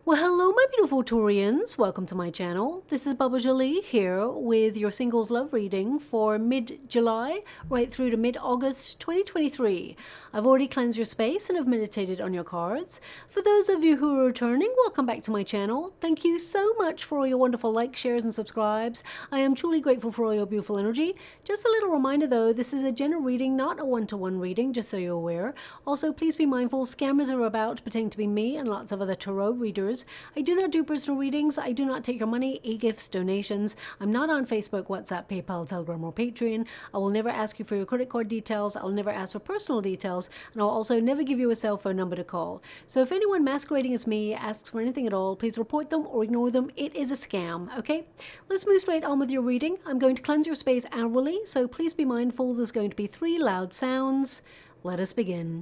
Well, hello, my beautiful Taurians. Welcome to my channel. This is Baba Jolie here with your singles love reading for mid-July right through to mid-August 2023. I've already cleansed your space and have meditated on your cards. For those of you who are returning, welcome back to my channel. Thank you so much for all your wonderful likes, shares, and subscribes. I am truly grateful for all your beautiful energy. Just a little reminder though, this is a general reading, not a one-to-one reading, just so you're aware. Also, please be mindful, scammers are about pretending to be me and lots of other tarot readers. I do not do personal readings. I do not take your money, e-gifts, donations. I'm not on Facebook, WhatsApp, PayPal, Telegram, or Patreon. I will never ask you for your credit card details. I will never ask for personal details. And I'll also never give you a cell phone number to call. So if anyone masquerading as me asks for anything at all, please report them or ignore them. It is a scam, okay? Let's move straight on with your reading. I'm going to cleanse your space hourly, so please be mindful. There's going to be 3 loud sounds. Let us begin.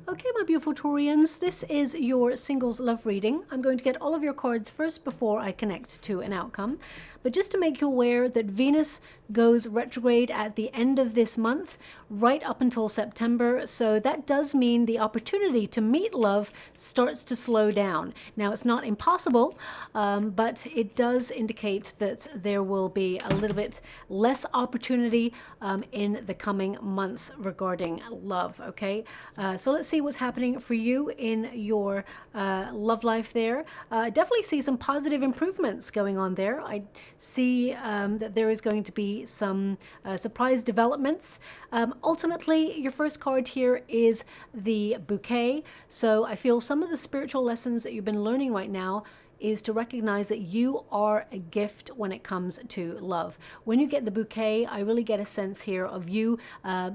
Okay, my beautiful Taurians, this is your singles love reading. I'm going to get all of your cards first before I connect to an outcome. But just to make you aware that Venus goes retrograde at the end of this month, right up until September. So that does mean the opportunity to meet love starts to slow down. Now, it's not impossible, but it does indicate that there will be a little bit less opportunity in the coming months regarding love, okay? So let's see what's happening for you in your love life there. Definitely see some positive improvements going on there. I see that there is going to be some surprise developments. Ultimately, your first card here is the bouquet. So I feel some of the spiritual lessons that you've been learning right now is to recognize that you are a gift when it comes to love. When you get the bouquet, I really get a sense here of you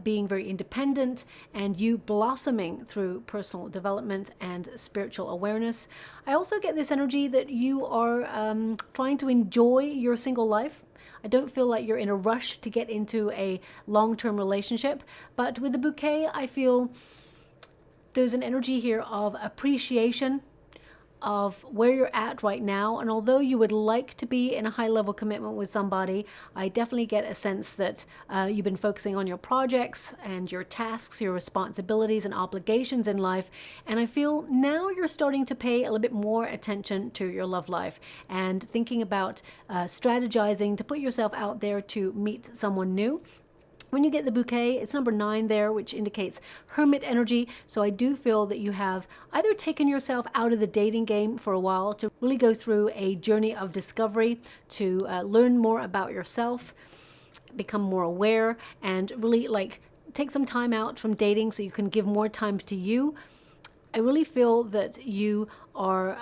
being very independent and you blossoming through personal development and spiritual awareness. I also get this energy that you are trying to enjoy your single life. I don't feel like you're in a rush to get into a long-term relationship, but with the bouquet, I feel there's an energy here of appreciation of where you're at right now. And although you would like to be in a high level commitment with somebody, I definitely get a sense that you've been focusing on your projects and your tasks, your responsibilities and obligations in life. And I feel now you're starting to pay a little bit more attention to your love life and thinking about strategizing to put yourself out there to meet someone new. When you get the bouquet, it's number 9 there, which indicates hermit energy. So I do feel that you have either taken yourself out of the dating game for a while to really go through a journey of discovery, to learn more about yourself, become more aware, and really like take some time out from dating so you can give more time to you. I really feel that you are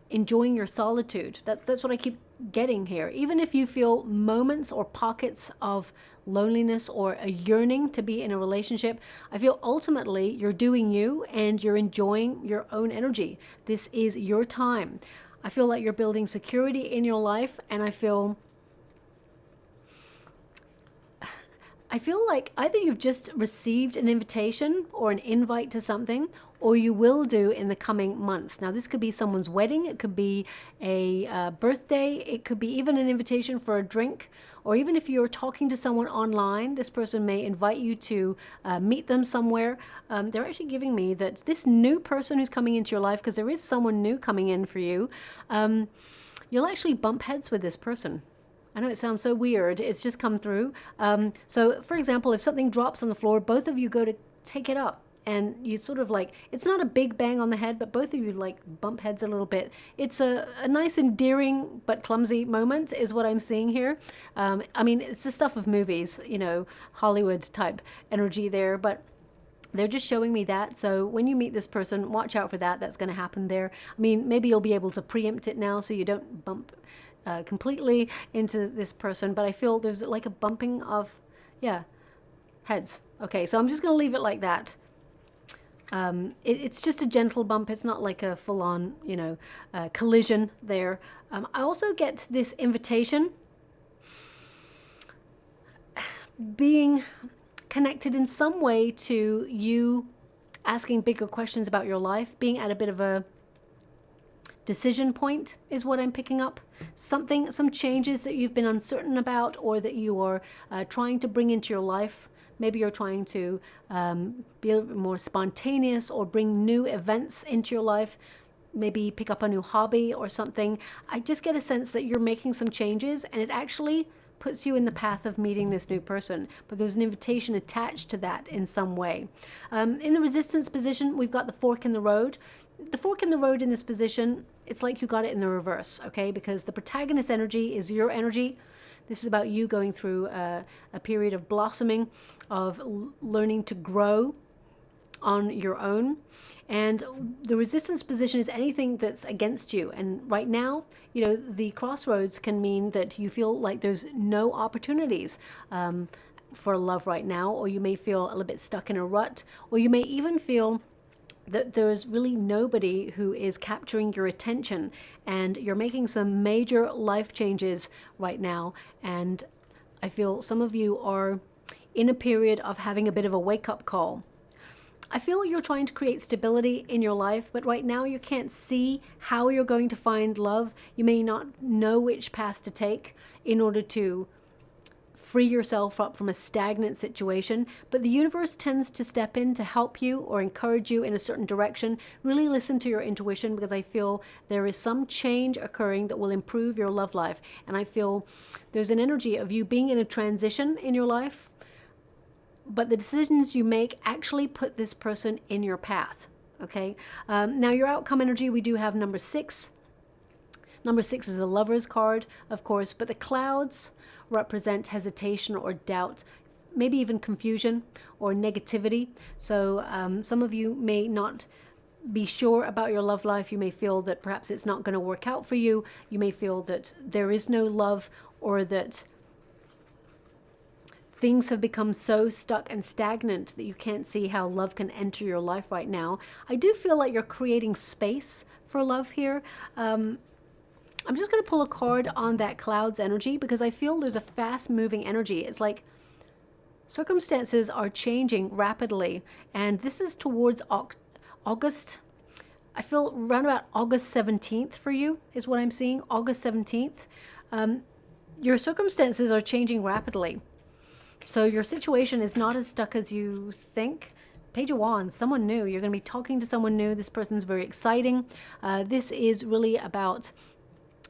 enjoying your solitude. That's what I keep getting here. Even if you feel moments or pockets of loneliness or a yearning to be in a relationship, I feel ultimately you're doing you and you're enjoying your own energy. This is your time. I feel like you're building security in your life, and I feel like either you've just received an invitation or an invite to something, or you will do in the coming months. Now, this could be someone's wedding, it could be a birthday, it could be even an invitation for a drink, or even if you're talking to someone online, this person may invite you to meet them somewhere. They're actually giving me that this new person who's coming into your life, because there is someone new coming in for you, you'll actually bump heads with this person. I know it sounds so weird, it's just come through. So for example, if something drops on the floor, both of you go to take it up. And you sort of like, it's not a big bang on the head, but both of you like bump heads a little bit. It's a nice, endearing, but clumsy moment is what I'm seeing here. I mean, it's the stuff of movies, you know, Hollywood type energy there, but they're just showing me that. So when you meet this person, watch out for that. That's going to happen there. I mean, maybe you'll be able to preempt it now so you don't bump completely into this person, but I feel there's like a bumping of, yeah, heads. Okay, so I'm just going to leave it like that. It's just a gentle bump. It's not like a full-on, you know, collision there. I also get this invitation being connected in some way to you asking bigger questions about your life, being at a bit of a decision point is what I'm picking up. Some changes that you've been uncertain about, or that you are trying to bring into your life. Maybe you're trying to be a little bit more spontaneous or bring new events into your life. Maybe pick up a new hobby or something. I just get a sense that you're making some changes, and it actually puts you in the path of meeting this new person, but there's an invitation attached to that in some way. In the resistance position, we've got the fork in the road. The fork in the road in this position, it's like you got it in the reverse, okay? Because the protagonist energy is your energy. This is about you going through a period of blossoming, of learning to grow on your own. And the resistance position is anything that's against you. And right now, you know, the crossroads can mean that you feel like there's no opportunities for love right now, or you may feel a little bit stuck in a rut, or you may even feel that there's really nobody who is capturing your attention, and you're making some major life changes right now. And I feel some of you are in a period of having a bit of a wake-up call. I feel you're trying to create stability in your life, but right now you can't see how you're going to find love. You may not know which path to take in order to free yourself up from a stagnant situation, but the universe tends to step in to help you or encourage you in a certain direction. Really listen to your intuition, because I feel there is some change occurring that will improve your love life. And I feel there's an energy of you being in a transition in your life, but the decisions you make actually put this person in your path, okay? Now your outcome energy, we do have number 6. Number 6 is the Lover's card, of course, but the clouds represent hesitation or doubt, maybe even confusion or negativity. So some of you may not be sure about your love life. You may feel that perhaps it's not going to work out for you. You may feel that there is no love, or that things have become so stuck and stagnant that you can't see how love can enter your life right now. I do feel like you're creating space for love here. I'm just going to pull a card on that clouds energy, because I feel there's a fast moving energy. It's like circumstances are changing rapidly, and this is towards August. I feel around about August 17th for you is what I'm seeing. August 17th. Your circumstances are changing rapidly. So your situation is not as stuck as you think. Page of Wands, someone new. You're going to be talking to someone new. This person's very exciting. This is really about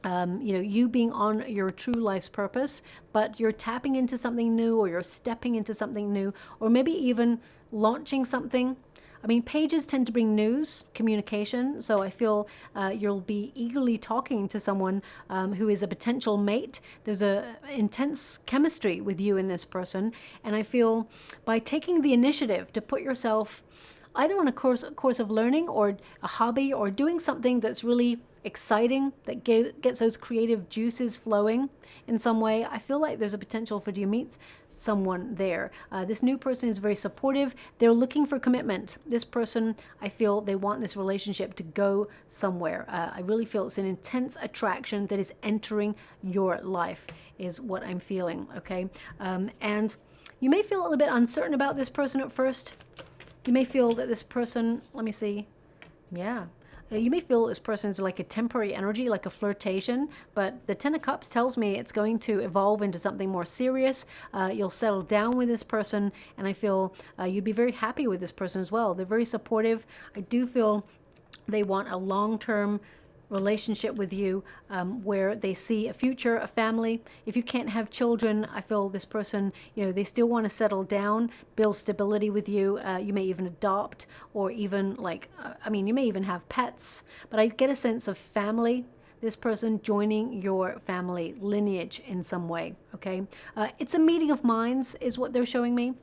you know, you being on your true life's purpose, but you're tapping into something new, or you're stepping into something new, or maybe even launching something. I mean, pages tend to bring news, communication, so I feel you'll be eagerly talking to someone who is a potential mate. There's a intense chemistry with you and this person, and I feel by taking the initiative to put yourself either on a course of learning, or a hobby, or doing something that's really exciting, that gets those creative juices flowing in some way, I feel like there's a potential for you to meet someone there. This new person is very supportive. They're looking for commitment. This person, I feel they want this relationship to go somewhere. I really feel it's an intense attraction that is entering your life, is what I'm feeling, okay? And you may feel a little bit uncertain about this person at first. You may feel that this person, let me see, yeah. You may feel this person's like a temporary energy, like a flirtation, but the 10 of Cups tells me it's going to evolve into something more serious. You'll settle down with this person, and I feel you'd be very happy with this person as well. They're very supportive. I do feel they want a long-term relationship with you, where they see a future, a family. If you can't have children, I feel this person, you know, they still want to settle down, build stability with you. You may even adopt, or even like, I mean, you may even have pets, but I get a sense of family. This person joining your family lineage in some way, okay? It's a meeting of minds is what they're showing me.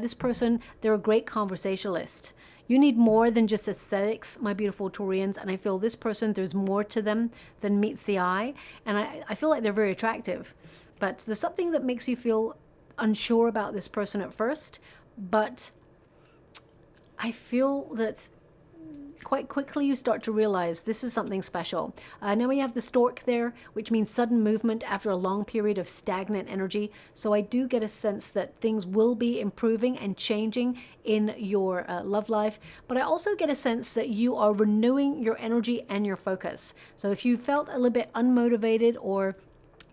This person, they're a great conversationalist. You need more than just aesthetics, my beautiful Taurians, and I feel this person, there's more to them than meets the eye, and I feel like they're very attractive, but there's something that makes you feel unsure about this person at first, but I feel that quite quickly you start to realize this is something special. Now we have the stork there, which means sudden movement after a long period of stagnant energy. So I do get a sense that things will be improving and changing in your love life. But I also get a sense that you are renewing your energy and your focus. So if you felt a little bit unmotivated, or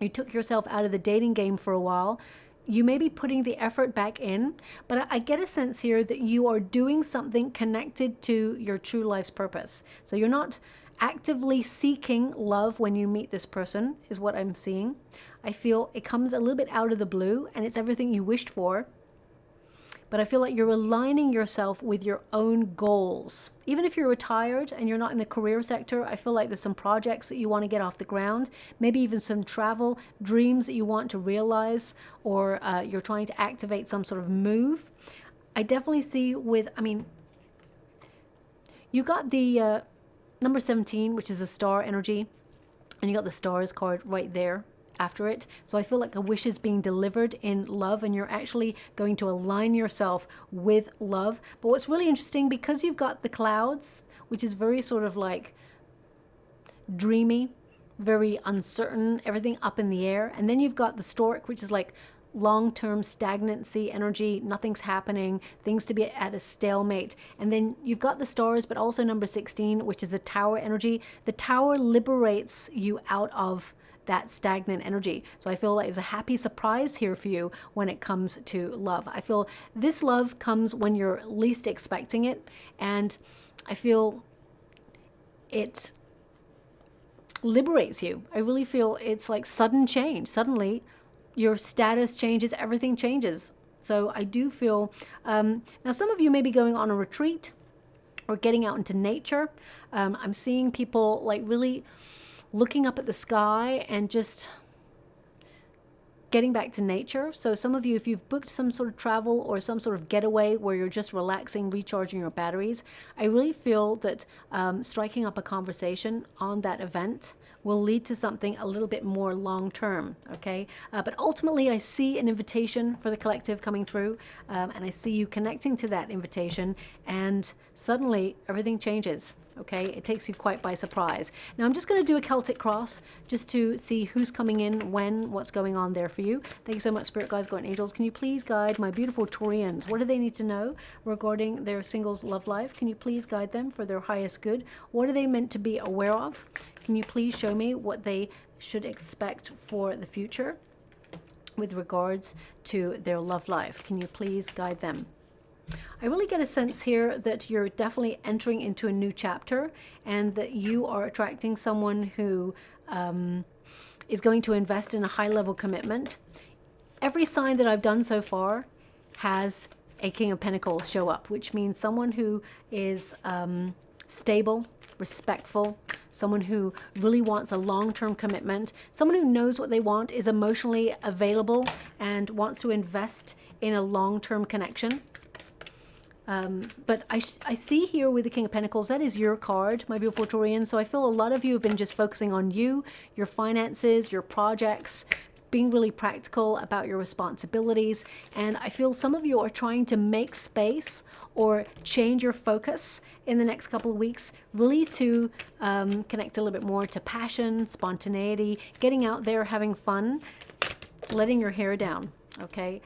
you took yourself out of the dating game for a while, you may be putting the effort back in, but I get a sense here that you are doing something connected to your true life's purpose. So you're not actively seeking love when you meet this person, is what I'm seeing. I feel it comes a little bit out of the blue and it's everything you wished for. But I feel like you're aligning yourself with your own goals. Even if you're retired and you're not in the career sector, I feel like there's some projects that you want to get off the ground, maybe even some travel dreams that you want to realize, or you're trying to activate some sort of move. I definitely see you got the number 17, which is a star energy, and you got the stars card right there after it. So I feel like a wish is being delivered in love, and you're actually going to align yourself with love. But what's really interesting, because you've got the clouds, which is very sort of like dreamy, very uncertain, everything up in the air, and then you've got the stork, which is like long-term stagnancy energy, nothing's happening, things to be at a stalemate. And then you've got the stars, but also number 16, which is a tower energy. The tower liberates you out of that stagnant energy. So I feel like there's a happy surprise here for you when it comes to love. I feel this love comes when you're least expecting it, and I feel it liberates you. I really feel it's like sudden change. Suddenly your status changes, everything changes. So I do feel, now some of you may be going on a retreat or getting out into nature. I'm seeing people like really looking up at the sky and just getting back to nature. So some of you, if you've booked some sort of travel or some sort of getaway where you're just relaxing, recharging your batteries, I really feel that striking up a conversation on that event will lead to something a little bit more long-term, okay? But ultimately, I see an invitation for the collective coming through, and I see you connecting to that invitation, and suddenly everything changes, okay? It takes you quite by surprise. Now, I'm just going to do a Celtic cross just to see who's coming in, when, what's going on there for you. Thank you so much, Spirit Guides, Guardian Angels. Can you please guide my beautiful Taurians? What do they need to know regarding their singles love life? Can you please guide them for their highest good? What are they meant to be aware of? Can you please show me what they should expect for the future with regards to their love life? Can you please guide them? I really get a sense here that you're definitely entering into a new chapter, and that you are attracting someone who is going to invest in a high-level commitment. Every sign that I've done so far has a King of Pentacles show up, which means someone who is stable, respectful, someone who really wants a long-term commitment, someone who knows what they want, is emotionally available, and wants to invest in a long-term connection. But I see here with the King of Pentacles, that is your card, my beautiful Taurian. So I feel a lot of you have been just focusing on you, your finances, your projects, being really practical about your responsibilities. And I feel some of you are trying to make space or change your focus in the next couple of weeks, really to connect a little bit more to passion, spontaneity, getting out there, having fun, letting your hair down. Okay,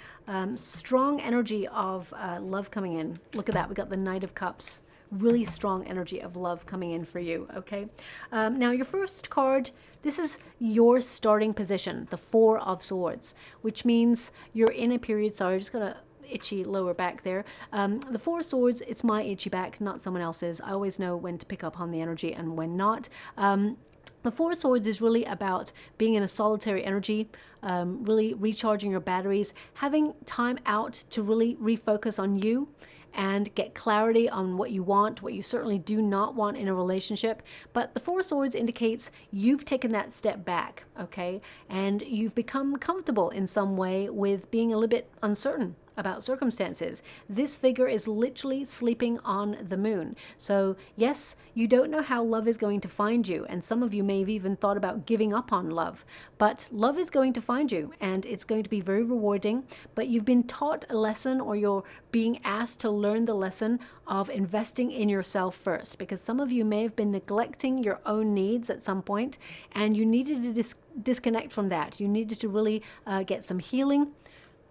strong energy of love coming in. Look at that. We got the Knight of Cups. Really strong energy of love coming in for you. Okay, now your first card, this is your starting position, the Four of Swords, which means you're in a period. Sorry, I just got a itchy lower back there. The Four of Swords, it's my itchy back, not someone else's. I always know when to pick up on the energy and when not. The Four of Swords is really about being in a solitary energy, really recharging your batteries, having time out to really refocus on you and get clarity on what you want, what you certainly do not want in a relationship. But the Four of Swords indicates you've taken that step back, okay? And you've become comfortable in some way with being a little bit uncertain about circumstances. This figure is literally sleeping on the moon. So yes, you don't know how love is going to find you, and some of you may have even thought about giving up on love, but love is going to find you, and it's going to be very rewarding. But you've been taught a lesson, or you're being asked to learn the lesson of investing in yourself first, because some of you may have been neglecting your own needs at some point, and you needed to disconnect from that. You needed to really get some healing,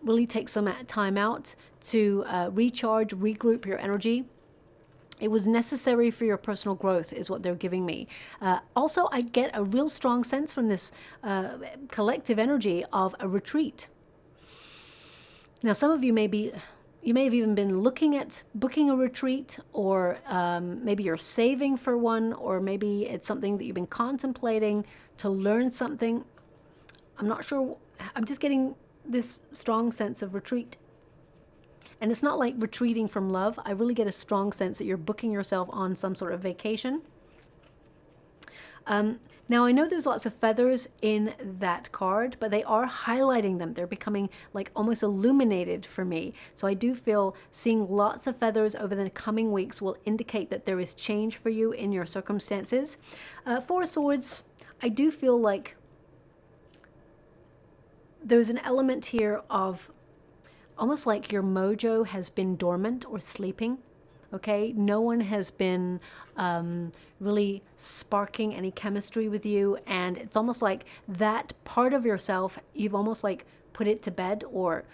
really take some time out to recharge, regroup your energy. It was necessary for your personal growth, is what they're giving me. Also, I get a real strong sense from this collective energy of a retreat. Now, some of you you may have even been looking at booking a retreat, or maybe you're saving for one, or maybe it's something that you've been contemplating to learn something. I'm not sure. I'm just getting this strong sense of retreat. And it's not like retreating from love. I really get a strong sense that you're booking yourself on some sort of vacation. Now, I know there's lots of feathers in that card, but they are highlighting them. They're becoming like almost illuminated for me. So I do feel seeing lots of feathers over the coming weeks will indicate that there is change for you in your circumstances. Four of Swords, I do feel like there's an element here of almost like your mojo has been dormant or sleeping. Okay, no one has been really sparking any chemistry with you, and it's almost like that part of yourself, you've almost like put it to bed or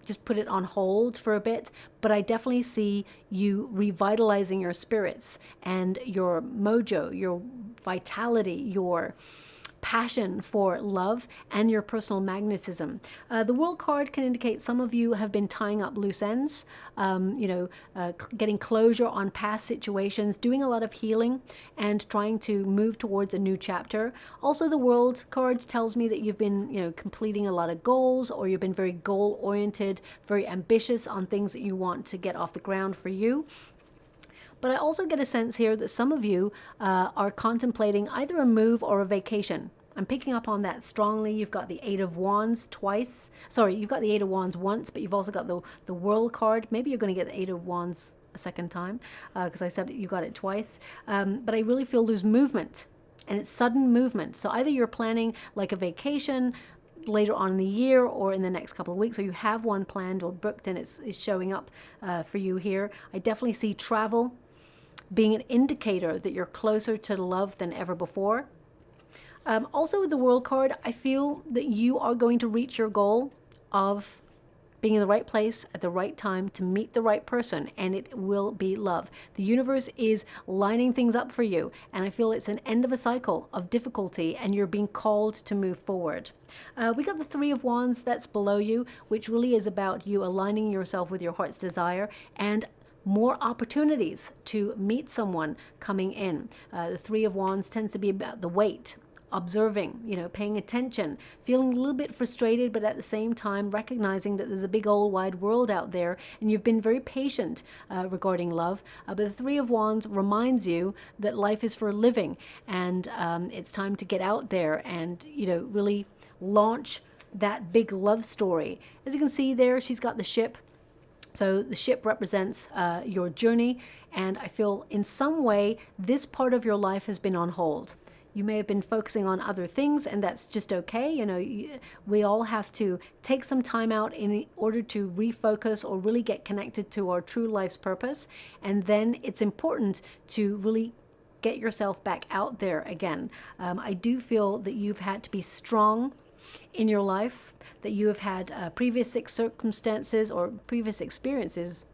just put it on hold for a bit. But I definitely see you revitalizing your spirits and your mojo, your vitality, your passion for love, and your personal magnetism. The World card can indicate some of you have been tying up loose ends, getting closure on past situations, doing a lot of healing, and trying to move towards a new chapter. Also, the World card tells me that you've been, completing a lot of goals, or you've been very goal-oriented, very ambitious on things that you want to get off the ground for you. But I also get a sense here that some of you are contemplating either a move or a vacation. I'm picking up on that strongly. You've got the Eight of Wands twice. Sorry, you've got the Eight of Wands once, but you've also got the World card. Maybe you're going to get the Eight of Wands a second time, because I said you got it twice. But I really feel there's movement, and it's sudden movement. So either you're planning like a vacation later on in the year or in the next couple of weeks, or you have one planned or booked and it's showing up for you here. I definitely see travel being an indicator that you're closer to love than ever before. Also with the World card, I feel that you are going to reach your goal of being in the right place at the right time to meet the right person, and it will be love. The universe is lining things up for you, and I feel it's an end of a cycle of difficulty, and you're being called to move forward. We got the Three of Wands that's below you, which really is about you aligning yourself with your heart's desire and more opportunities to meet someone coming in. The Three of Wands tends to be about the wait, observing, paying attention, feeling a little bit frustrated, but at the same time recognizing that there's a big old wide world out there, and you've been very patient regarding love. But the Three of Wands reminds you that life is for living, and it's time to get out there and, really launch that big love story. As you can see there, she's got the ship. So the ship represents your journey, and I feel in some way this part of your life has been on hold. You may have been focusing on other things, and that's just okay. We all have to take some time out in order to refocus or really get connected to our true life's purpose. And then it's important to really get yourself back out there again. I do feel that you've had to be strong in your life, that you have had previous circumstances or previous experiences.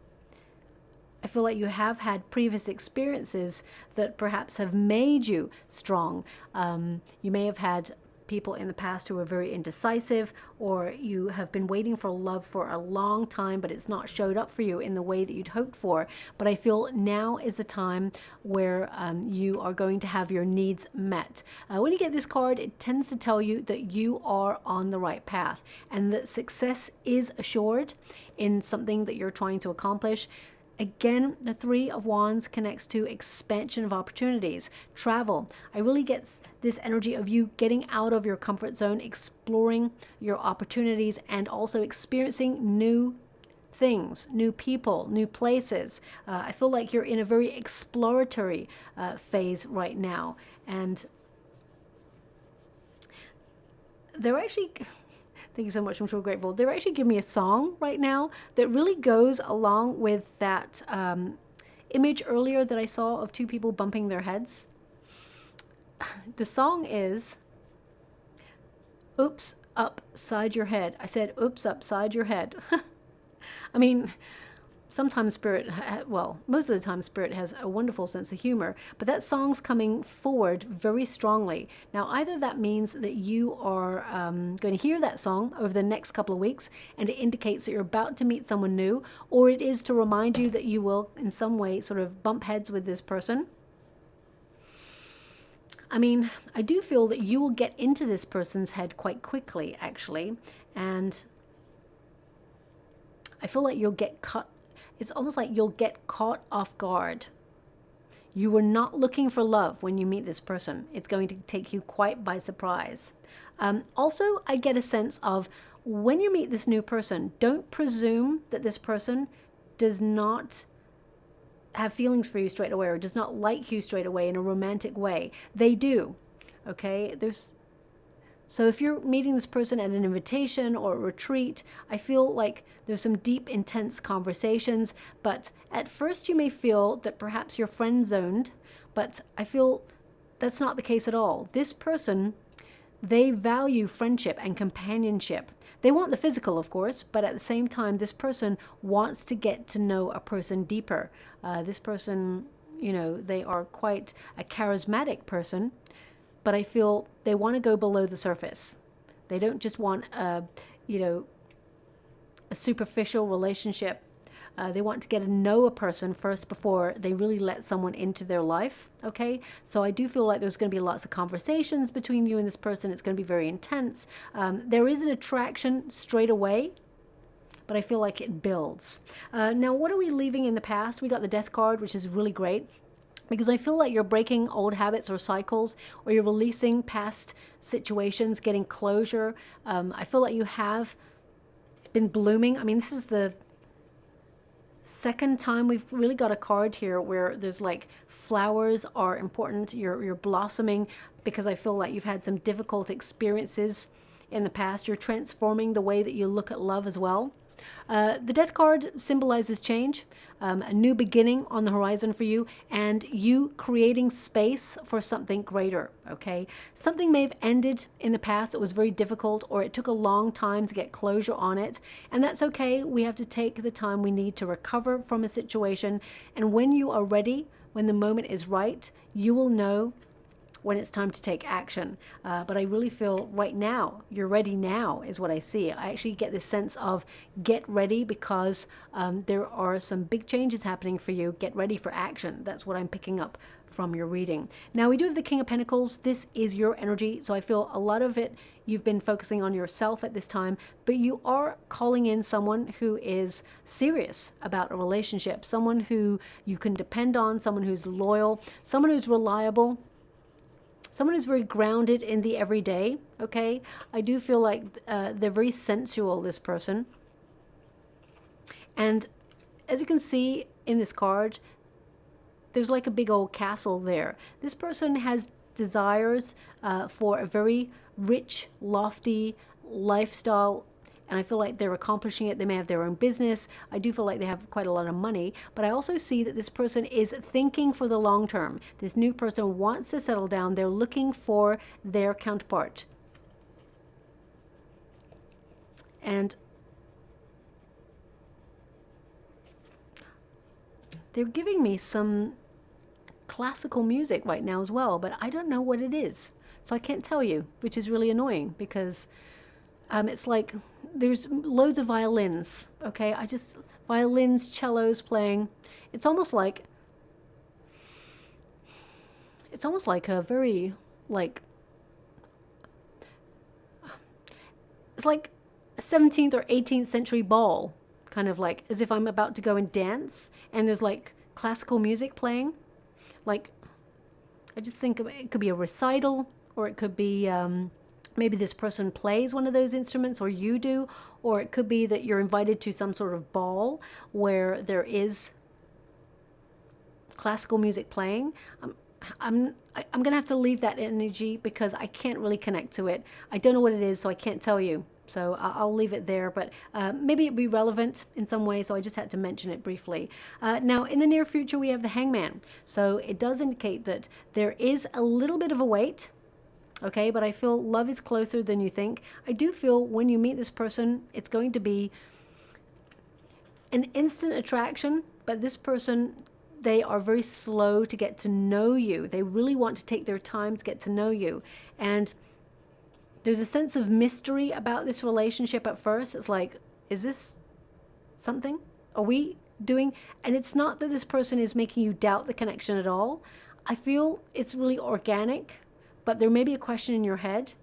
I feel like you have had previous experiences that perhaps have made you strong. You may have had people in the past who were very indecisive, or you have been waiting for love for a long time, but it's not showed up for you in the way that you'd hoped for. But I feel now is the time where you are going to have your needs met. When you get this card, it tends to tell you that you are on the right path and that success is assured in something that you're trying to accomplish. Again, the Three of Wands connects to expansion of opportunities, travel. I really get this energy of you getting out of your comfort zone, exploring your opportunities, and also experiencing new things, new people, new places. I feel like you're in a very exploratory phase right now. And they're actually, thank you so much, I'm so grateful. They're actually giving me a song right now that really goes along with that image earlier that I saw of two people bumping their heads. The song is Oops Upside Your Head. I said oops upside your head. I mean, sometimes Spirit, well, most of the time Spirit has a wonderful sense of humor, but that song's coming forward very strongly. Now, either that means that you are going to hear that song over the next couple of weeks, and it indicates that you're about to meet someone new, or it is to remind you that you will in some way sort of bump heads with this person. I mean, I do feel that you will get into this person's head quite quickly, actually, and I feel like you'll get cut. It's almost like you'll get caught off guard. You were not looking for love when you meet this person. It's going to take you quite by surprise. Also, I get a sense of when you meet this new person, don't presume that this person does not have feelings for you straight away or does not like you straight away in a romantic way. They do, okay? So if you're meeting this person at an invitation or a retreat, I feel like there's some deep, intense conversations, but at first you may feel that perhaps you're friend-zoned, but I feel that's not the case at all. This person, they value friendship and companionship. They want the physical, of course, but at the same time, this person wants to get to know a person deeper. This person, you know, they are quite a charismatic person, but I feel they want to go below the surface. They don't just want a superficial relationship. They want to get to know a person first before they really let someone into their life, okay? So I do feel like there's going to be lots of conversations between you and this person. It's going to be very intense. There is an attraction straight away, but I feel like it builds. Now, what are we leaving in the past? We got the Death card, which is really great, because I feel like you're breaking old habits or cycles, or you're releasing past situations, getting closure. I feel like you have been blooming. I mean, this is the second time we've really got a card here where there's like flowers are important. You're blossoming, because I feel like you've had some difficult experiences in the past. You're transforming the way that you look at love as well. The Death card symbolizes change, a new beginning on the horizon for you, and you creating space for something greater, okay? Something may have ended in the past that was very difficult, or it took a long time to get closure on it, and that's okay. We have to take the time we need to recover from a situation, and when you are ready, when the moment is right, you will know when it's time to take action. But I really feel right now, you're ready now is what I see. I actually get this sense of get ready, because there are some big changes happening for you. Get ready for action. That's what I'm picking up from your reading. Now, we do have the King of Pentacles. This is your energy. So I feel a lot of it, you've been focusing on yourself at this time, but you are calling in someone who is serious about a relationship, someone who you can depend on, someone who's loyal, someone who's reliable, someone who's very grounded in the everyday, okay? I do feel like they're very sensual, this person. And as you can see in this card, there's like a big old castle there. This person has desires for a very rich, lofty lifestyle, and I feel like they're accomplishing it. They may have their own business. I do feel like they have quite a lot of money, but I also see that this person is thinking for the long term. This new person wants to settle down. They're looking for their counterpart. And they're giving me some classical music right now as well, but I don't know what it is. So I can't tell you, which is really annoying, because it's like there's loads of violins, okay? Violins, cellos playing. It's almost like a very, like, it's like a 17th or 18th century ball, kind of like as if I'm about to go and dance, and there's like classical music playing. Like, I just think it could be a recital, or it could be Maybe this person plays one of those instruments, or you do, or it could be that you're invited to some sort of ball where there is classical music playing. I'm gonna have to leave that energy because I can't really connect to it. I don't know what it is, so I can't tell you. So I'll leave it there, but maybe it'd be relevant in some way, so I just had to mention it briefly. Now, in the near future, we have the Hangman. So it does indicate that there is a little bit of a wait, okay, but I feel love is closer than you think. I do feel when you meet this person, it's going to be an instant attraction, but this person, they are very slow to get to know you. They really want to take their time to get to know you. And there's a sense of mystery about this relationship at first. It's like, is this something? Are we doing? And it's not that this person is making you doubt the connection at all. I feel it's really organic, but there may be a question in your head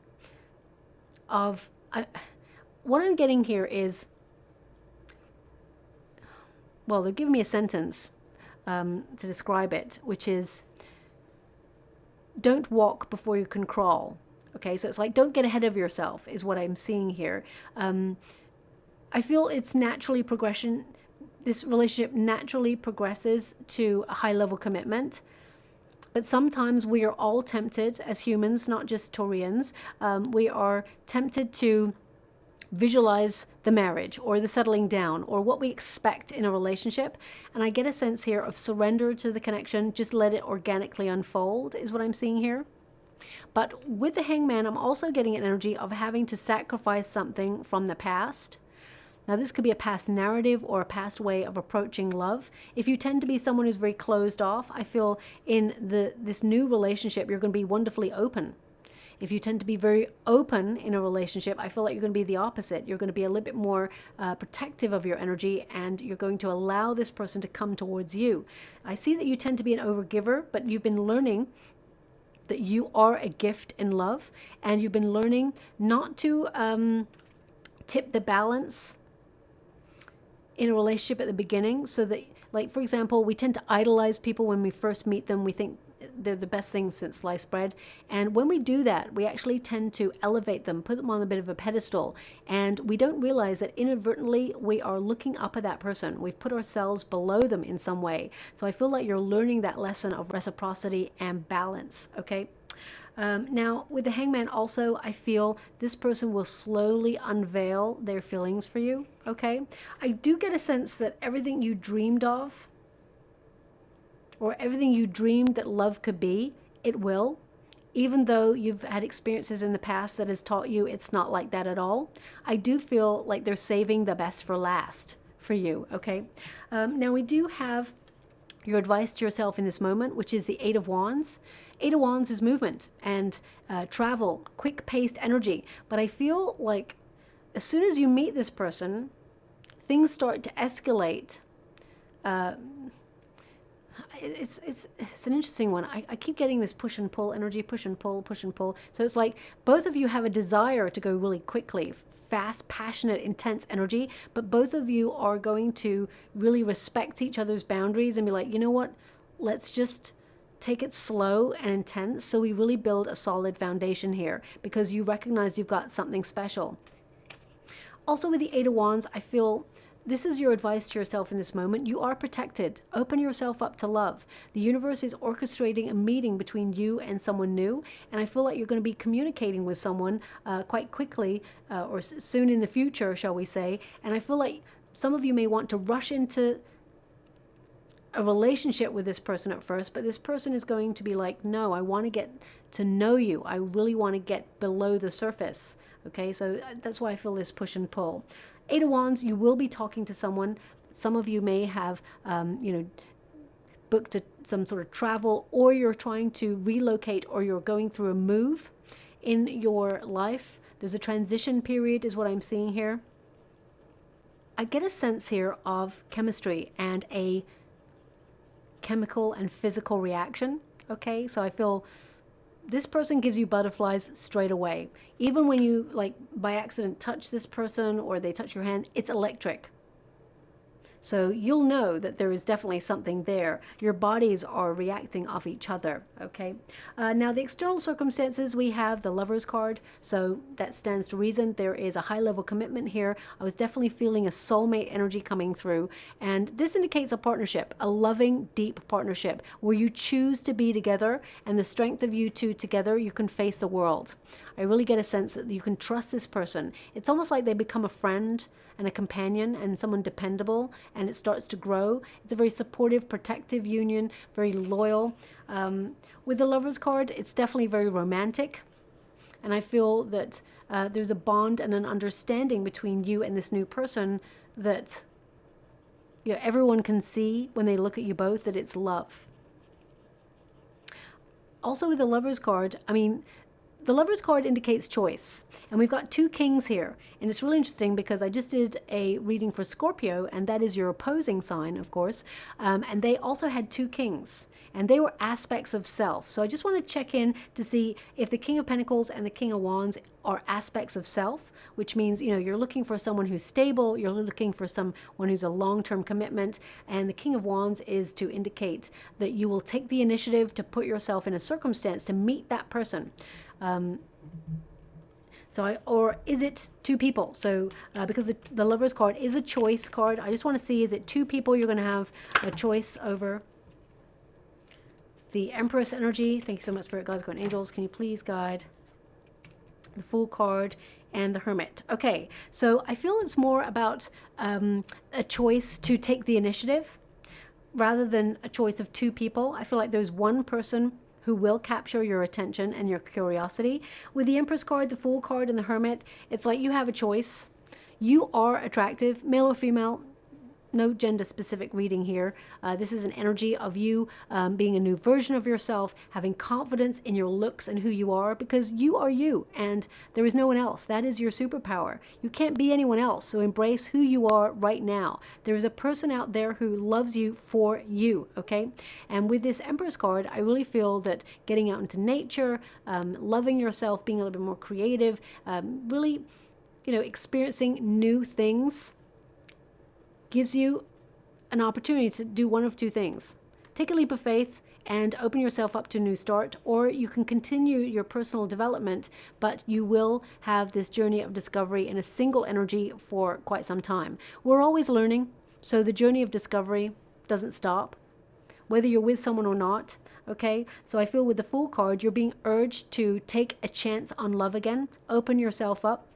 of, what I'm getting here is, well, they're giving me a sentence to describe it, which is, don't walk before you can crawl. Okay, so it's like, don't get ahead of yourself is what I'm seeing here. I feel it's naturally progression. This relationship naturally progresses to a high level commitment. But sometimes we are all tempted as humans, not just Taurians. We are tempted to visualize the marriage or the settling down or what we expect in a relationship. And I get a sense here of surrender to the connection. Just let it organically unfold is what I'm seeing here. But with the Hangman, I'm also getting an energy of having to sacrifice something from the past. Now, this could be a past narrative or a past way of approaching love. If you tend to be someone who's very closed off, I feel in this new relationship, you're going to be wonderfully open. If you tend to be very open in a relationship, I feel like you're going to be the opposite. You're going to be a little bit more protective of your energy, and you're going to allow this person to come towards you. I see that you tend to be an overgiver, but you've been learning that you are a gift in love, and you've been learning not to tip the balance in a relationship at the beginning, so that, like, for example, we tend to idolize people when we first meet them. We think they're the best thing since sliced bread, and when we do that, we actually tend to elevate them, put them on a bit of a pedestal, and we don't realize that inadvertently we are looking up at that person. We've put ourselves below them in some way. So I feel like you're learning that lesson of reciprocity and balance. Okay. Now, with the Hangman also, I feel this person will slowly unveil their feelings for you, okay? I do get a sense that everything you dreamed of, or everything you dreamed that love could be, it will, even though you've had experiences in the past that has taught you it's not like that at all. I do feel like they're saving the best for last for you, okay? Now, we do have your advice to yourself in this moment, which is the Eight of Wands. Eight of Wands is movement and travel, quick-paced energy. But I feel like as soon as you meet this person, things start to escalate. It's an interesting one. I keep getting this push and pull energy, push and pull, push and pull. So it's like both of you have a desire to go really quickly, fast, passionate, intense energy, but both of you are going to really respect each other's boundaries and be like, you know what, let's just take it slow and intense so we really build a solid foundation here, because you recognize you've got something special. Also with the Eight of Wands, I feel this is your advice to yourself in this moment. You are protected. Open yourself up to love. The universe is orchestrating a meeting between you and someone new, and I feel like you're going to be communicating with someone quite quickly or soon in the future, shall we say, and I feel like some of you may want to rush into a relationship with this person at first, but this person is going to be like, no, I want to get to know you. I really want to get below the surface. Okay, so that's why I feel this push and pull. Eight of Wands, you will be talking to someone. Some of you may have, booked some sort of travel, or you're trying to relocate, or you're going through a move in your life. There's a transition period is what I'm seeing here. I get a sense here of chemistry and a chemical and physical reaction. Okay, so I feel this person gives you butterflies straight away. Even when you, like, by accident touch this person or they touch your hand, it's electric. So you'll know that there is definitely something there. Your bodies are reacting off each other, okay? Now, the external circumstances, we have the Lover's card. So that stands to reason. There is a high-level commitment here. I was definitely feeling a soulmate energy coming through. And this indicates a partnership, a loving, deep partnership where you choose to be together, and the strength of you two together, you can face the world. I really get a sense that you can trust this person. It's almost like they become a friend and a companion and someone dependable, and it starts to grow. It's a very supportive, protective union, very loyal. With the Lover's card, it's definitely very romantic. And I feel that there's a bond and an understanding between you and this new person that everyone can see when they look at you both, that it's love. Also with the Lover's card, the Lover's card indicates choice, and we've got two kings here, and it's really interesting because I just did a reading for Scorpio, and that is your opposing sign, of course, and they also had two kings, and they were aspects of self. So I just want to check in to see if the King of Pentacles and the King of Wands are aspects of self, which means, you're looking for someone who's stable, you're looking for someone who's a long-term commitment, and the King of Wands is to indicate that you will take the initiative to put yourself in a circumstance to meet that person. Or is it two people? So because the Lover's card is a choice card, I just want to see, is it two people you're going to have a choice over? The Empress energy, thank you so much, Spirit Guides, Guardian Angels. Can you please guide the Fool card and the Hermit? Okay, so I feel it's more about a choice to take the initiative rather than a choice of two people. I feel like there's one person who will capture your attention and your curiosity. With the Empress card, the Fool card, and the Hermit, it's like you have a choice. You are attractive, male or female. No gender specific reading here. This is an energy of you being a new version of yourself, having confidence in your looks and who you are, because you are you and there is no one else. That is your superpower. You can't be anyone else. So embrace who you are right now. There is a person out there who loves you for you, okay? And with this Empress card, I really feel that getting out into nature, loving yourself, being a little bit more creative, really, experiencing new things gives you an opportunity to do one of two things. Take a leap of faith and open yourself up to a new start, or you can continue your personal development, but you will have this journey of discovery in a single energy for quite some time. We're always learning, so the journey of discovery doesn't stop, whether you're with someone or not, okay? So I feel with the Fool card, you're being urged to take a chance on love again, open yourself up.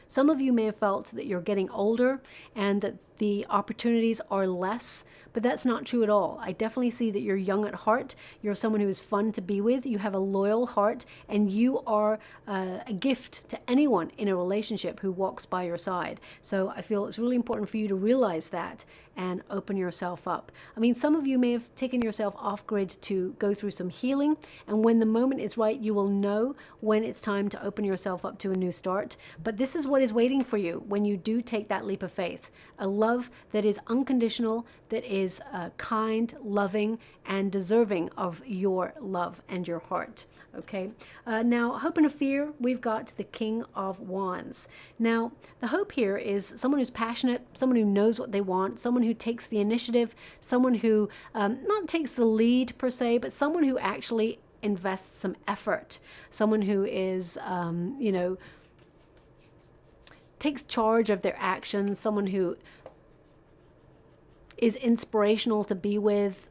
Some of you may have felt that you're getting older and that the opportunities are less, but that's not true at all. I definitely see that you're young at heart. You're someone who is fun to be with. You have a loyal heart, and you are a gift to anyone in a relationship who walks by your side. So I feel it's really important for you to realize that and open yourself up. Some of you may have taken yourself off grid to go through some healing, and when the moment is right, you will know when it's time to open yourself up to a new start. But this is what is waiting for you when you do take that leap of faith. A love that is unconditional, that is kind, loving, and deserving of your love and your heart. Okay, now hope and a fear, we've got the King of Wands. Now the hope here is someone who's passionate, someone who knows what they want, someone who takes the initiative, someone who not takes the lead per se, but someone who actually invests some effort, someone who is takes charge of their actions, someone who is inspirational to be with.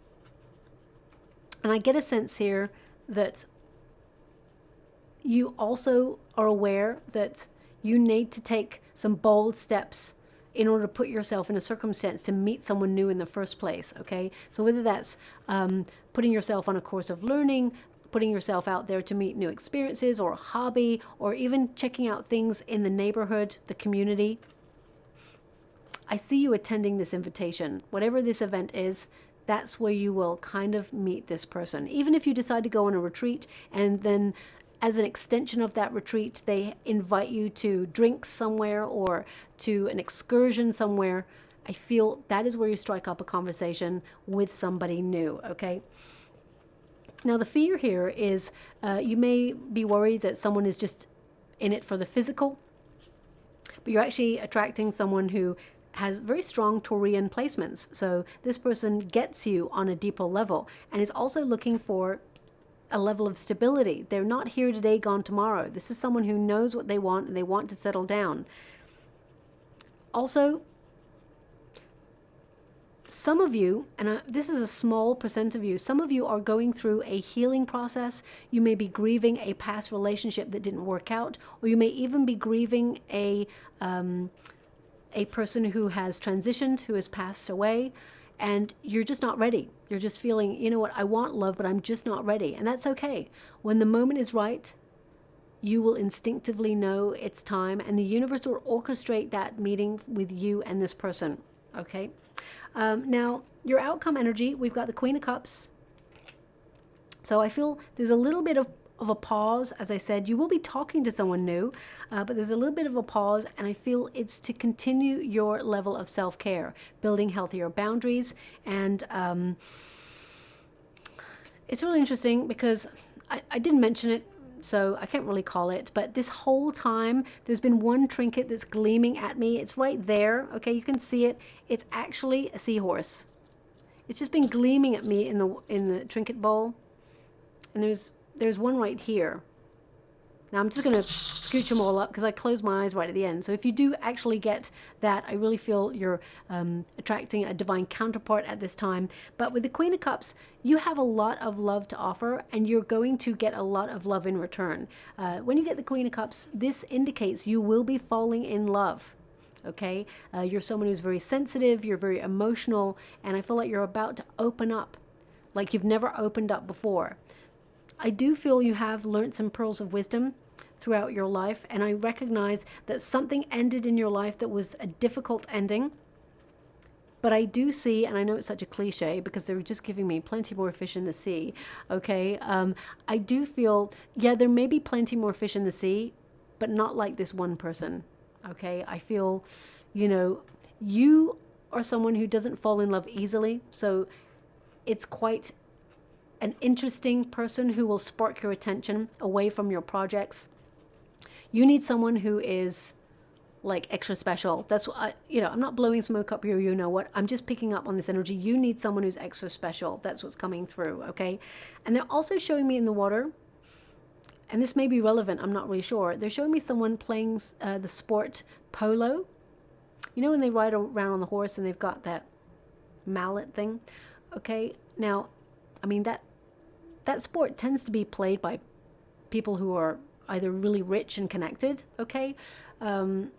And I get a sense here that you also are aware that you need to take some bold steps in order to put yourself in a circumstance to meet someone new in the first place, okay? So whether that's putting yourself on a course of learning, putting yourself out there to meet new experiences or a hobby, or even checking out things in the neighborhood, the community, I see you attending this invitation. Whatever this event is, that's where you will kind of meet this person. Even if you decide to go on a retreat and then as an extension of that retreat, they invite you to drinks somewhere or to an excursion somewhere, I feel that is where you strike up a conversation with somebody new, okay? Now the fear here is you may be worried that someone is just in it for the physical, but you're actually attracting someone who has very strong Taurian placements. So this person gets you on a deeper level and is also looking for a level of stability. They're not here today, gone tomorrow. This is someone who knows what they want and they want to settle down. Also, some of you, and this is a small percent of you, some of you are going through a healing process. You may be grieving a past relationship that didn't work out, or you may even be grieving a person who has transitioned, who has passed away, and you're just not ready. You're just feeling, you know what, I want love, but I'm just not ready. And that's okay. When the moment is right, you will instinctively know it's time, and the universe will orchestrate that meeting with you and this person, okay? Now, your outcome energy, we've got the Queen of Cups. So I feel there's a little bit of a pause. As I said, you will be talking to someone new, but there's a little bit of a pause, and I feel it's to continue your level of self-care, building healthier boundaries. And it's really interesting because I didn't mention it, so I can't really call it, but this whole time there's been one trinket that's gleaming at me. It's right there, okay, you can see it. It's actually a seahorse. It's just been gleaming at me in the trinket bowl, and there's one right here. Now I'm just going to scooch them all up because I closed my eyes right at the end. So if you do actually get that, I really feel you're attracting a divine counterpart at this time. But with the Queen of Cups, you have a lot of love to offer, and you're going to get a lot of love in return. When you get the Queen of Cups, this indicates you will be falling in love. Okay, you're someone who's very sensitive, you're very emotional, and I feel like you're about to open up like you've never opened up before. I do feel you have learned some pearls of wisdom throughout your life, and I recognize that something ended in your life that was a difficult ending. But I do see, and I know it's such a cliche because they're just giving me plenty more fish in the sea, okay? I do feel, yeah, there may be plenty more fish in the sea, but not like this one person, okay? I feel, you know, you are someone who doesn't fall in love easily, so it's quite an interesting person who will spark your attention away from your projects. You need someone who is like extra special. That's what I'm not blowing smoke up here, you know what, I'm just picking up on this energy. You need someone who's extra special. That's what's coming through, okay? And they're also showing me in the water, and this may be relevant, I'm not really sure. They're showing me someone playing the sport polo. You know when they ride around on the horse and they've got that mallet thing? Okay, now, I mean, that sport tends to be played by people who are either really rich and connected, okay? And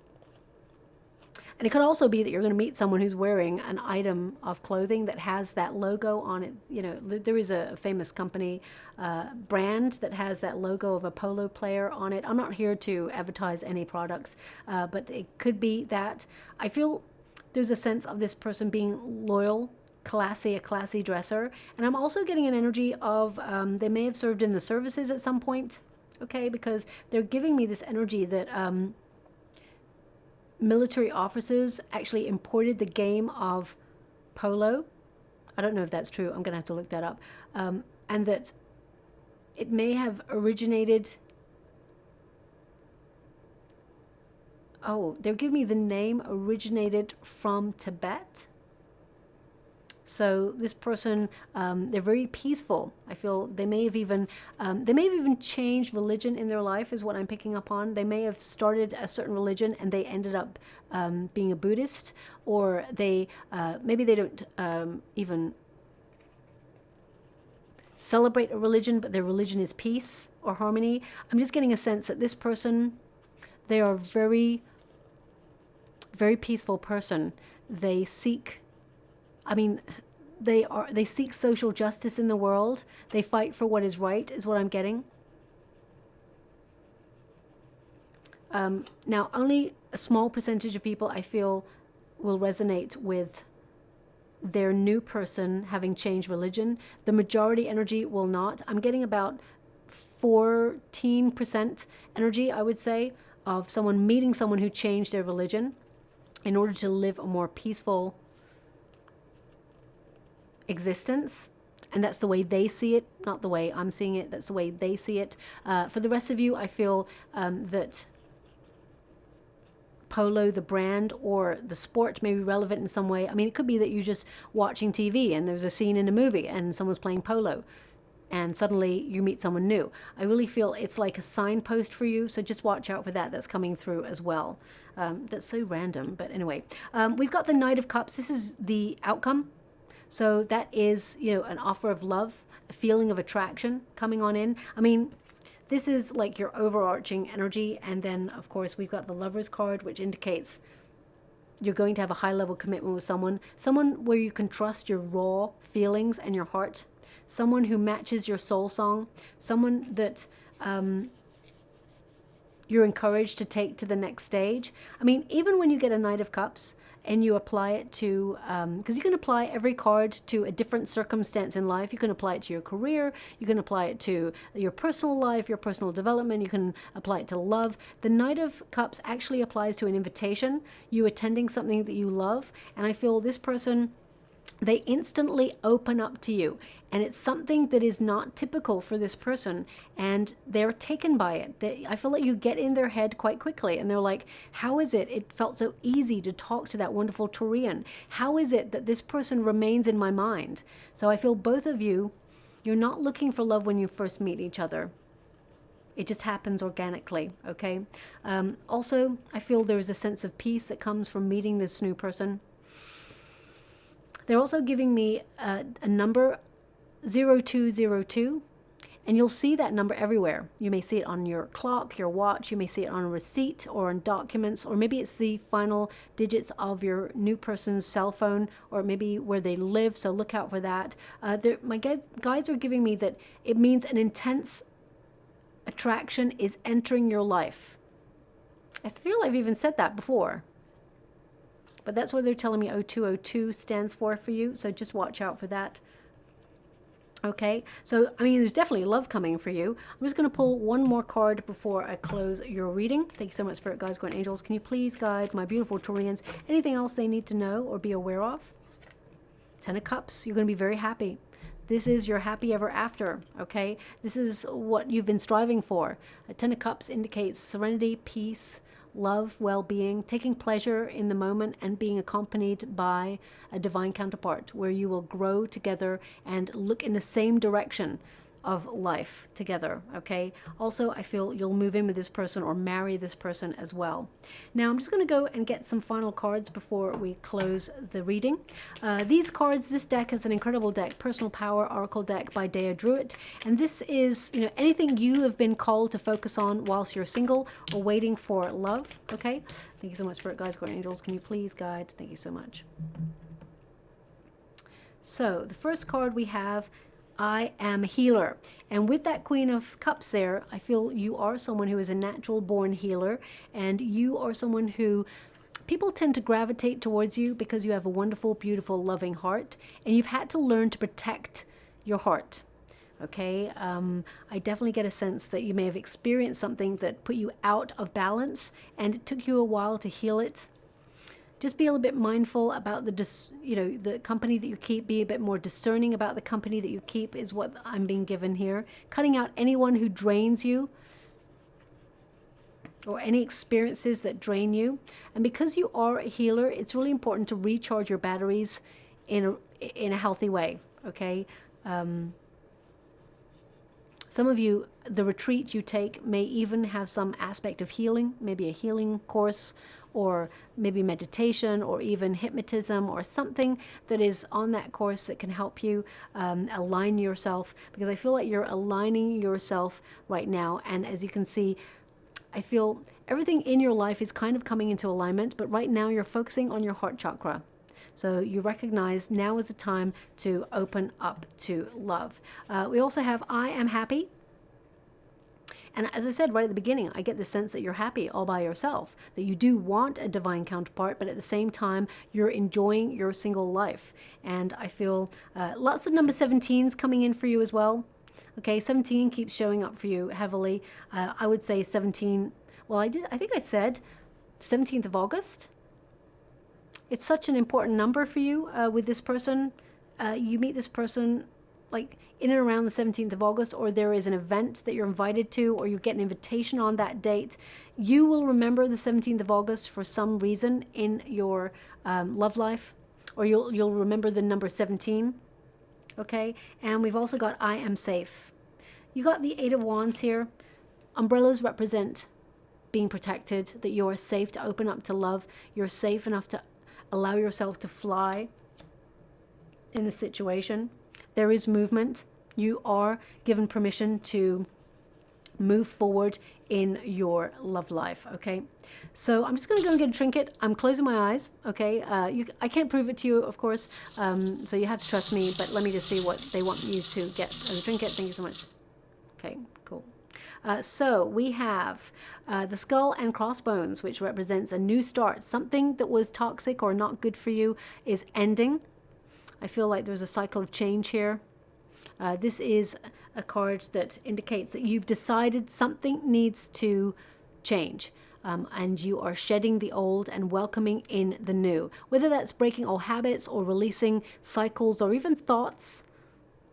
it could also be that you're going to meet someone who's wearing an item of clothing that has that logo on it. You know, there is a famous company brand that has that logo of a polo player on it. I'm not here to advertise any products, but it could be that. I feel there's a sense of this person being loyal, classy, a classy dresser. And I'm also getting an energy of they may have served in the services at some point, okay, because they're giving me this energy that military officers actually imported the game of polo. I don't know if that's true. I'm going to have to look that up. And that it may have originated. Oh, they're giving me the name originated from Tibet. So this person, they're very peaceful. I feel they may have even changed religion in their life, is what I'm picking up on. They may have started a certain religion and they ended up being a Buddhist, or they maybe they don't even celebrate a religion, but their religion is peace or harmony. I'm just getting a sense that this person, they are very, very peaceful person. They seek. I mean, they seek social justice in the world. They fight for what is right, is what I'm getting. Now, only a small percentage of people I feel will resonate with their new person having changed religion. The majority energy will not. I'm getting about 14% energy, I would say, of someone meeting someone who changed their religion in order to live a more peaceful existence. And that's the way they see it, not the way I'm seeing it. That's the way they see it. For the rest of you, I feel that polo, the brand, or the sport may be relevant in some way. I mean, it could be that you're just watching TV and there's a scene in a movie and someone's playing polo, and suddenly you meet someone new. I really feel it's like a signpost for you, so just watch out for that. That's coming through as well. That's so random, but anyway. We've got the Knight of Cups. This is the outcome. So that is, you know, an offer of love, a feeling of attraction coming on in. I mean, this is like your overarching energy. And then, of course, we've got the Lover's card, which indicates you're going to have a high-level commitment with someone where you can trust your raw feelings and your heart, someone who matches your soul song, someone that you're encouraged to take to the next stage. I mean, even when you get a Knight of Cups and you apply it to, because you can apply every card to a different circumstance in life. You can apply it to your career. You can apply it to your personal life, your personal development. You can apply it to love. The Knight of Cups actually applies to an invitation, you attending something that you love. And I feel this person, they instantly open up to you, and it's something that is not typical for this person, and they're taken by it. I feel like you get in their head quite quickly, and they're like, how is it felt so easy to talk to that wonderful Taurian? How is it that this person remains in my mind? So I feel both of you, you're not looking for love when you first meet each other. It just happens organically, okay? Also, I feel there's a sense of peace that comes from meeting this new person. They're also giving me a number 0202, and you'll see that number everywhere. You may see it on your clock, your watch, you may see it on a receipt or on documents, or maybe it's the final digits of your new person's cell phone, or maybe where they live, so look out for that. My guides are giving me that it means an intense attraction is entering your life. I feel I've even said that before. But that's what they're telling me 0202 stands for you. So just watch out for that. Okay. So, I mean, there's definitely love coming for you. I'm just going to pull one more card before I close your reading. Thank you so much, Spirit Guides, Guardian Angels. Can you please guide my beautiful Taurians? Anything else they need to know or be aware of? Ten of Cups. You're going to be very happy. This is your happy ever after, okay? This is what you've been striving for. A Ten of Cups indicates serenity, peace, love, well-being, taking pleasure in the moment, and being accompanied by a divine counterpart where you will grow together and look in the same direction of life together, okay? Also, I feel you'll move in with this person or marry this person as well. Now, I'm just going to go and get some final cards before we close the reading. These cards, this deck is an incredible deck, Personal Power Oracle deck by DREWIT, and this is, you know, anything you have been called to focus on whilst you're single or waiting for love, okay? Thank you so much, Spirit Guides, Guardian Angels. Can you please guide? Thank you so much. So, the first card we have, I am a healer. And with that Queen of Cups there, I feel you are someone who is a natural born healer, and you are someone who people tend to gravitate towards you because you have a wonderful, beautiful, loving heart, and you've had to learn to protect your heart. Okay, I definitely get a sense that you may have experienced something that put you out of balance, and it took you a while to heal it. Just be a little bit mindful about the company that you keep. Be a bit more discerning about the company that you keep is what I'm being given here. Cutting out anyone who drains you or any experiences that drain you. And because you are a healer, it's really important to recharge your batteries in a healthy way, okay? Some of you, the retreat you take may even have some aspect of healing, maybe a healing course, or maybe meditation, or even hypnotism, or something that is on that course that can help you align yourself, because I feel like you're aligning yourself right now. And as you can see, I feel everything in your life is kind of coming into alignment, but right now you're focusing on your heart chakra. So you recognize now is the time to open up to love. We also have I am happy. And as I said right at the beginning, I get the sense that you're happy all by yourself, that you do want a divine counterpart, but at the same time, you're enjoying your single life. And I feel lots of number 17s coming in for you as well. Okay, 17 keeps showing up for you heavily. I would say 17, well, I think I said 17th of August. It's such an important number for you with this person. You meet this person like in and around the 17th of August, or there is an event that you're invited to, or you get an invitation on that date, you will remember the 17th of August for some reason in your love life, or you'll remember the number 17. Okay, and we've also got I am safe. You got the Eight of Wands here. Umbrellas represent being protected, that you're safe to open up to love. You're safe enough to allow yourself to fly in the situation. There is movement. You are given permission to move forward in your love life. Okay, so I'm just going to go and get a trinket. I'm closing my eyes. Okay, I can't prove it to you, of course, so you have to trust me, but let me just see what they want you to get as a trinket. Thank you so much. Okay, cool. So we have the skull and crossbones, which represents a new start. Something that was toxic or not good for you is ending. I feel like there's a cycle of change here. This is a card that indicates that you've decided something needs to change, and you are shedding the old and welcoming in the new. Whether that's breaking old habits or releasing cycles or even thoughts,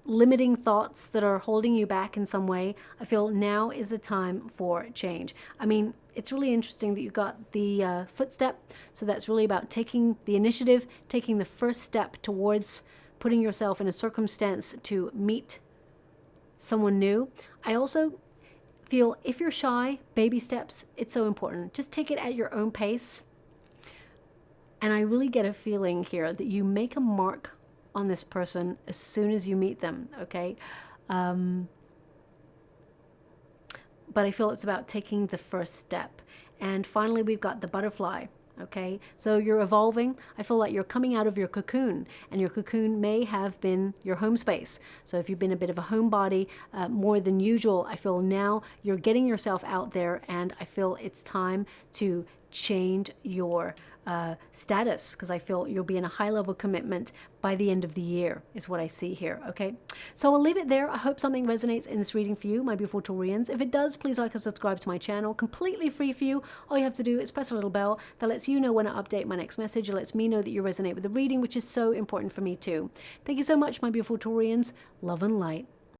limiting thoughts that are holding you back in some way, I feel now is the time for change. I mean, it's really interesting that you got the footstep. So that's really about taking the initiative, taking the first step towards putting yourself in a circumstance to meet someone new. I also feel if you're shy, baby steps, it's so important. Just take it at your own pace. And I really get a feeling here that you make a mark on this person as soon as you meet them, okay? But I feel it's about taking the first step. And finally, we've got the butterfly, okay? So you're evolving. I feel like you're coming out of your cocoon, and your cocoon may have been your home space. So if you've been a bit of a homebody more than usual, I feel now you're getting yourself out there, and I feel it's time to change your status, because I feel you'll be in a high-level commitment by the end of the year is what I see here. Okay, so I'll leave it there. I hope something resonates in this reading for you, my beautiful Taurians. If it does, please like and subscribe to my channel. Completely free for you. All you have to do is press a little bell that lets you know when I update my next message. It lets me know that you resonate with the reading, which is so important for me too. Thank you so much, my beautiful Taurians. Love and light.